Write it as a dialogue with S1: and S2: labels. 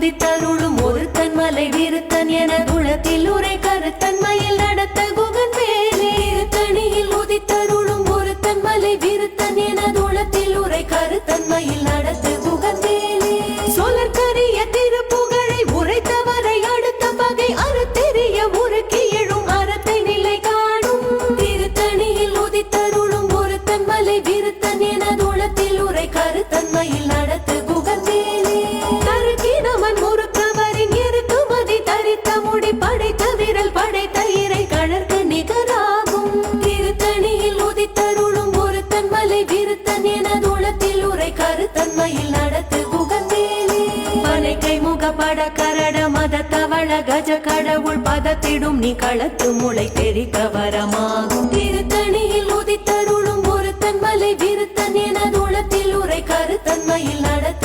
S1: உதித்தருளும் ஒருத்தன் மலை விருத்தன் என குளத்தில் உரை கருத்தன்மையில் நடத்த குகன் வேலே திருத்தணியில் உதித்தருளும் ஒருத்தன் மலை விருத்தன் என குளத்தில் உரை கருத்தன்மையில் நடத்த குகன் வேலே சொலற்கரிய திருப்புகழை உரைத்தவரை அடுத்த பகை அறத்தெரிய உருக்கி எழும் அறத்தை நிலை காணும் திருத்தணியில் உதித்தருளும் ஒருத்தன் மலை விருத்தன் என குளத்தில் உரை கருத்தன்மையில் நடத்த குகன் வேலே தருக்கினவன் முறுக்கவரின் இருக்குமதி தரித்த முடி படைத்த விரல் படைத்த இறை கழற்கு நிகராகும் திருத்தணியில் உதித்தருளும் ஒருத்தன் மலை விருத்தன் என குளத்தில் உரை கருத்தன்மையில் நடத்து குகன் வேலே பனைக்கை முகப்பட கரட மத தவள கஜ கடவுள் பதத்திடும் நீ களத்து முளை தெரிக்க வரமாகும் திருத்தணியில் உதித்தருளும் ஒருத்தன் மலை விருத்தன் என குளத்தில் உரை கருத்தன்மையில் நடத்த